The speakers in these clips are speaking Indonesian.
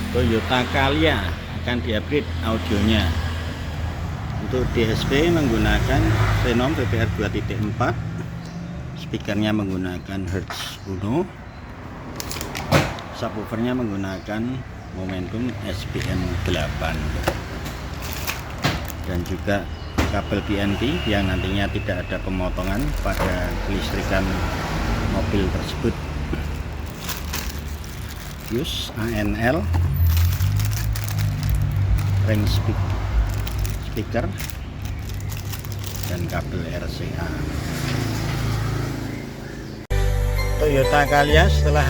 Toyota Calya akan di-upgrade audionya. Untuk DSP menggunakan Xenon VPR 2.4, speakernya menggunakan Hertz Uno, subwoofernya menggunakan Momentum SPM 8, dan juga kabel PNP yang nantinya tidak ada pemotongan pada kelistrikan mobil tersebut. Fuse ANL, ring speaker, dan kabel RCA. Toyota Calya setelah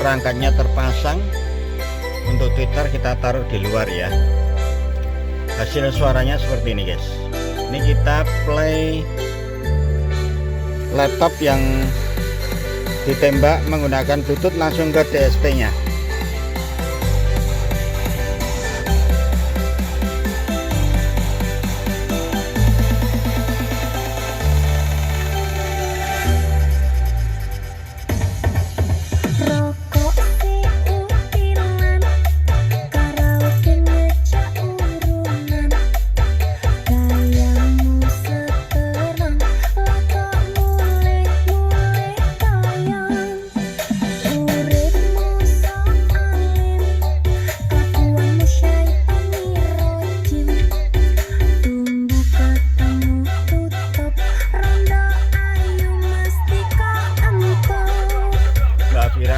perangkatnya terpasang, untuk Twitter kita taruh di luar ya. Hasil suaranya seperti ini guys. Ini kita play laptop yang ditembak menggunakan Bluetooth langsung ke DSP nya.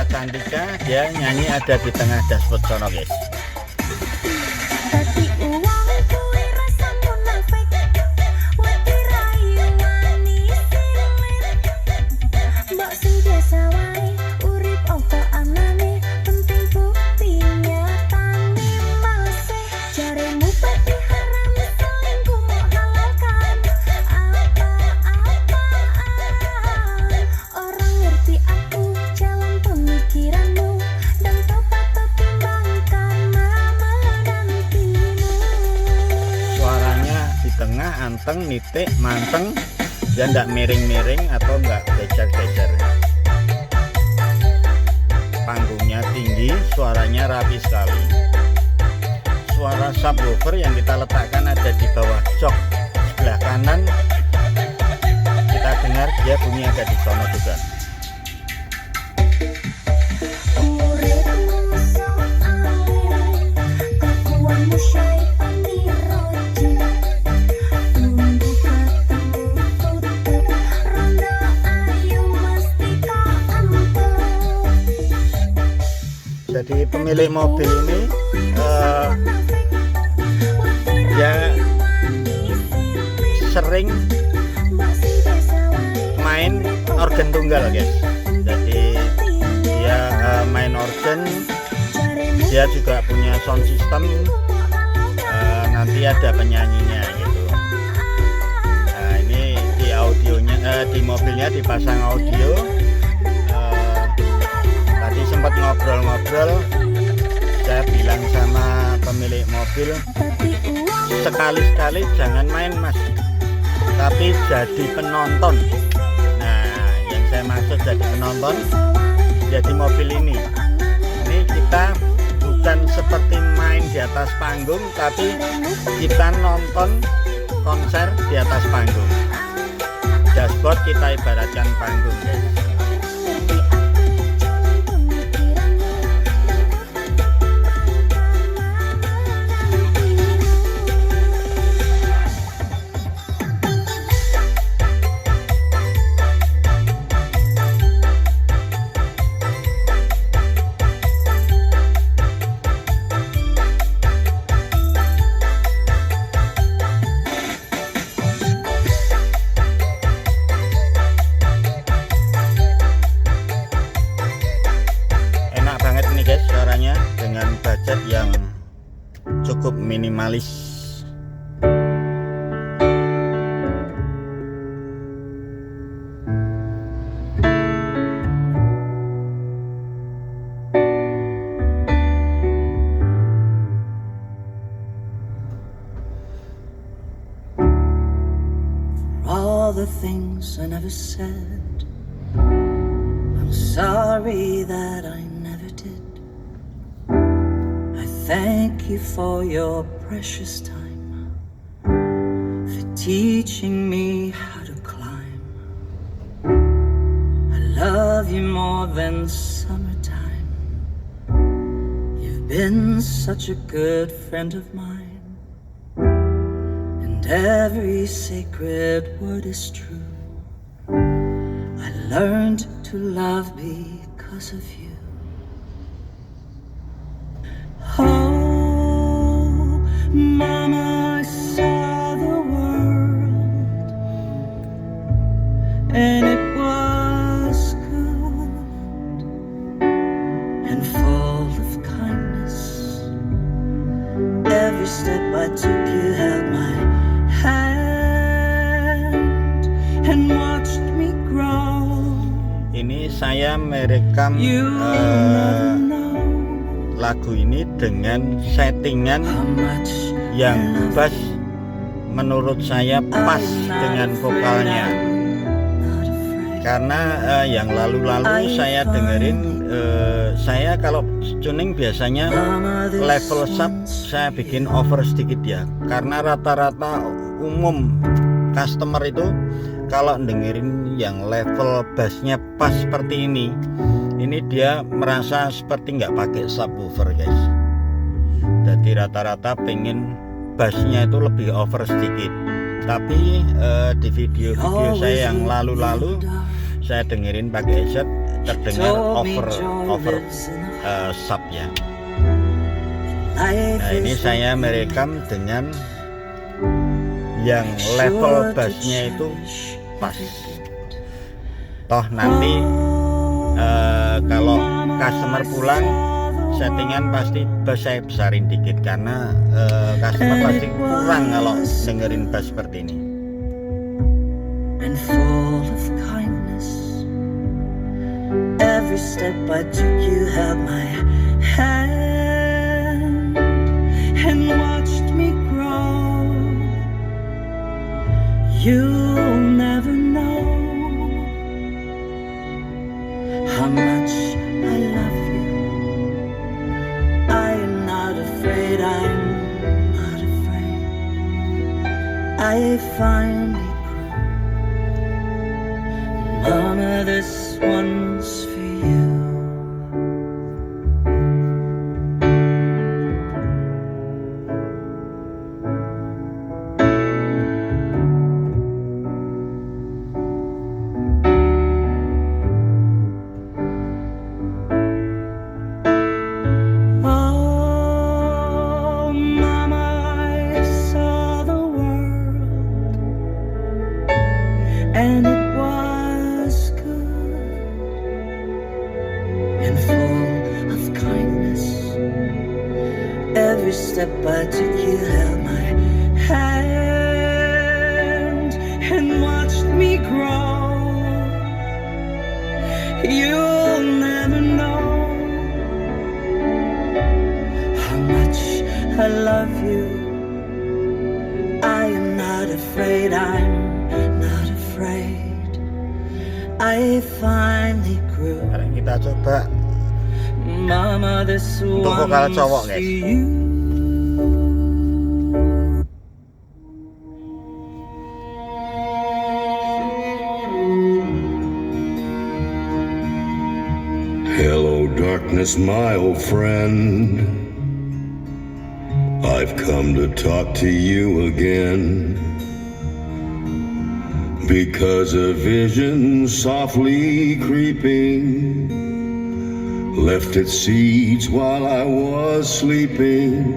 Cantika dia nyanyi ada di tengah dashboard sono guys. Anteng, nitik, manteng, dan nggak miring-miring atau nggak geser-geser. Panggungnya tinggi, suaranya rapi sekali. Suara subwoofer yang kita letakkan ada di bawah jok sebelah kanan, kita dengar dia bunyi ada di sono juga. Jadi pemilik mobil ini dia sering main organ tunggal guys. Jadi dia main organ, dia juga punya sound system, nanti ada penyanyinya gitu. Nah ini di audionya, di mobilnya dipasang audio. Tadi sempat ngobrol-ngobrol, saya bilang sama pemilik mobil, sekali-sekali jangan main mas, tapi jadi penonton. Nah yang saya maksud jadi penonton, jadi mobil ini kita bukan seperti main di atas panggung, tapi kita nonton konser di atas panggung. Dashboard kita ibaratkan panggung guys. Dengan budget yang cukup minimalis. All the things I never said, I'm sorry that I never did. thank you for your precious time, for teaching me how to climb. I love you more than summertime. You've been such a good friend of mine, and every sacred word is true. I learned to love because of you. Oh, Mama, I saw the world, and it was good and full of kindness. Every step I took, you held my hand and watched me grow. Ini saya merekam lagu ini dengan settingan yang bass menurut saya pas dengan vokalnya, karena yang lalu-lalu saya dengerin, saya kalau tuning biasanya level sub saya bikin over sedikit ya, karena rata-rata umum customer itu kalau dengerin yang level bassnya pas seperti ini dia merasa seperti nggak pakai subwoofer guys. Jadi rata-rata pengen bassnya itu lebih over sedikit. Tapi di video-video saya yang lalu-lalu saya dengerin pakai headset, terdengar over sub ya. Nah ini saya merekam dengan yang level bassnya itu pas. Toh nanti kalau customer pulang settingan pasti bass saya besarin dikit, karena customer pasti kurang kalau dengerin bass seperti ini. And full of kindness, every step I took, you held my hand and watched me grow. You'll never know how much I love you. I am not afraid, I'm not afraid. I finally grew. Mama, this one's for you. And it was good and full of kindness. Every step I took, you held my hand and watched me grow. You'll never know how much I love you. I am not afraid, I'm not afraid. I finally grew. Sekarang kita coba Mama, this untuk vokal cowok one's guys. for you. Hello, darkness, my old friend. I've come to talk to you again, because a vision softly creeping left its seeds while I was sleeping,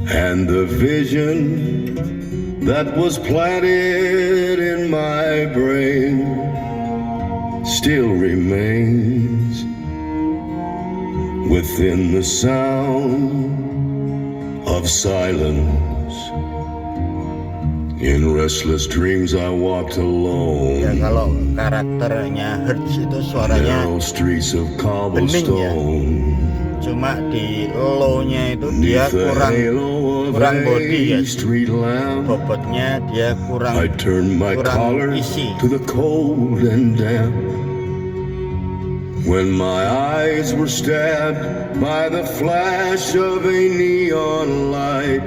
and the vision that was planted in my brain still remains within the sound of silence. In restless dreams I walked Ya alone. kalau karakternya Hertz itu suaranya Narrow streets of bening ya. cobblestone. Cuma di low-nya itu dia Neath the halo of kurang body a ya. street lamp, Bobotnya dia I turned my kurang collar isi. to the cold and damp. When my eyes were stabbed by the flash of a neon light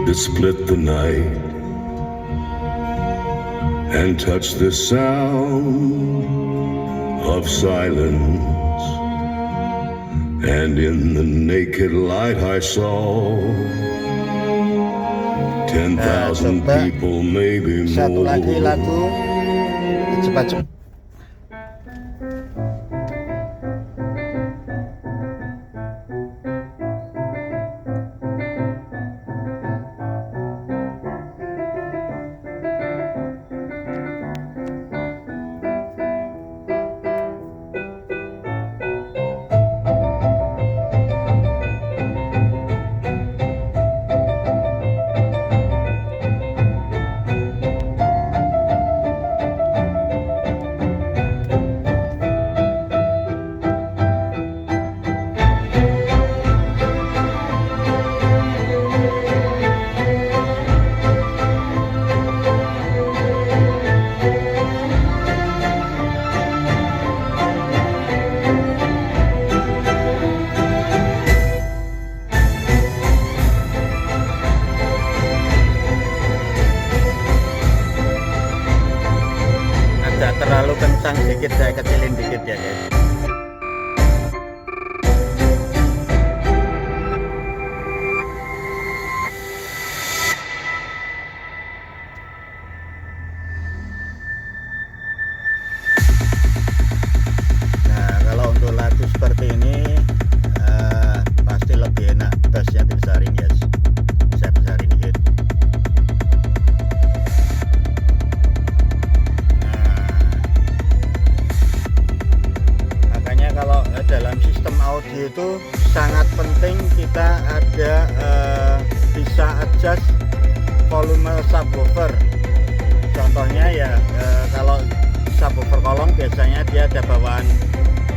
that split the night and touched the sound of silence, and in the naked light I saw 10,000 coba people, maybe satu lagi more. lagu cepat-cepat. Agak terlalu kencang dikit, saya kecilin dikit ya guys. Nah kalau untuk lagu seperti ini pasti lebih enak bassnya dibesarin guys. Bisa besarin dikit. Kalau dalam sistem audio itu sangat penting kita ada bisa adjust volume subwoofer. Contohnya ya kalau subwoofer kolong biasanya dia ada bawaan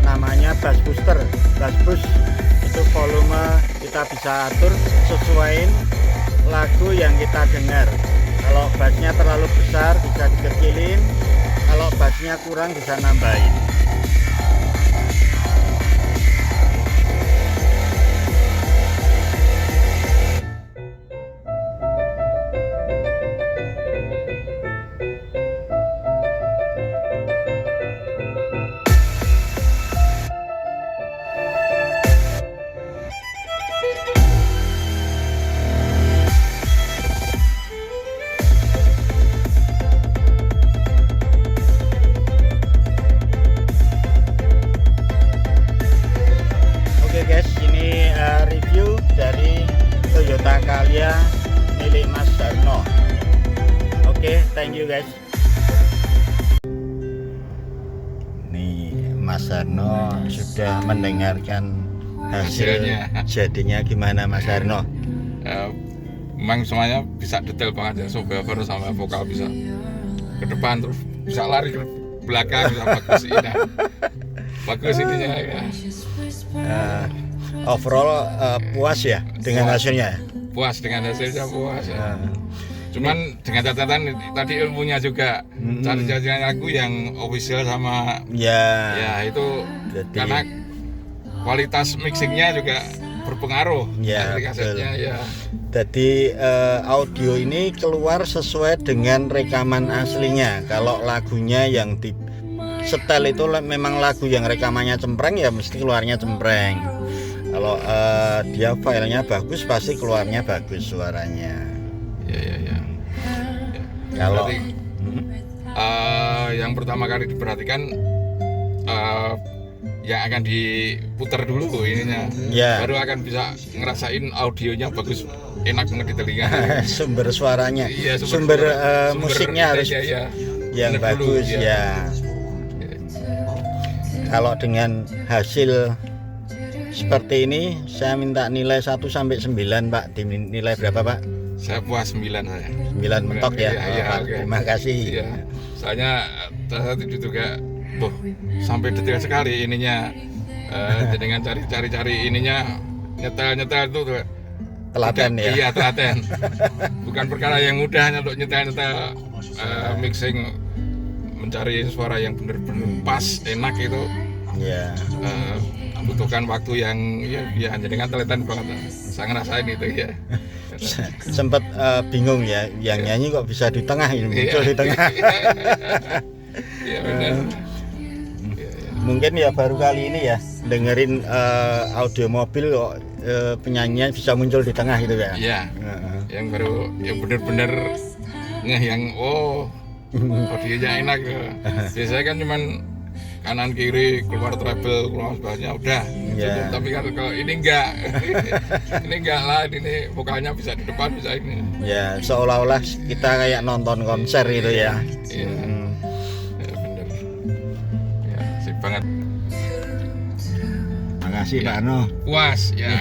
namanya bass booster. Bass boost itu volume kita bisa atur sesuaiin lagu yang kita dengar. Kalau bassnya terlalu besar bisa dikecilin, kalau bassnya kurang bisa nambahin. Guys, ini review dari Toyota Calya milik Mas Sarno. Oke, thank you guys. Nih Mas Sarno sudah mendengarkan hasilnya. Jadinya gimana Mas Sarno? Memang semuanya bisa detail banget ya, subwoofer sama vokal bisa ke depan terus bisa lari ke belakang, bisa bagus ini. Bagus ininya ya. Overall puas ya dengan hasilnya? Puas dengan hasilnya, puas ya. Cuman dengan catatan tadi ilmunya juga cari-cari lagu yang official sama ya itu jadi, karena kualitas mixingnya juga berpengaruh ya, dari kasetnya ya. Jadi audio ini keluar sesuai dengan rekaman aslinya. Kalau lagunya yang di setel itu memang lagu yang rekamannya cempreng ya mesti keluarnya cempreng. Kalau dia filenya bagus pasti keluarnya bagus suaranya. Ya. Kalau yang pertama kali diperhatikan yang akan diputar dulu ininya, baru akan bisa ngerasain audionya bagus, enak banget di telinga. Sumber suaranya, iya, sumber musiknya harus yang bagus dulu, ya. Kalau dengan hasil seperti ini saya minta nilai 1 sampai 9 Pak. Nilai berapa Pak? Saya puas 9 saya. 9 mentok ya. Pak, okay. Terima kasih. Iya. Soalnya saat itu juga sampai detail sekali ininya. Dengan cari ininya nyetel itu telaten ya. Iya, telaten. Bukan perkara yang mudah untuk nyetel mixing, mencari suara yang benar-benar pas, enak itu Ya. Butuhkan waktu yang ya jenengan teletan banget. Saya ngerasain itu ya. Sempat bingung ya, yang nyanyi kok bisa di tengah ini, muncul di tengah. Iya benar. Mungkin ya baru kali ini ya dengerin audio mobil kok penyanyian bisa muncul di tengah gitu ya. Iya. Yang baru yang benar-benar yang audionya enak. Biasanya kan cuman kanan kiri keluar treble keluar sebagainya udah cukup, tapi kalau ini enggak. Ini enggak lah, ini vokalnya bisa di depan bisa ini ya, seolah-olah kita kayak nonton konser gitu ya. Iya. Ya bener ya, sip banget. Makasih Pak Ano. Puas ya.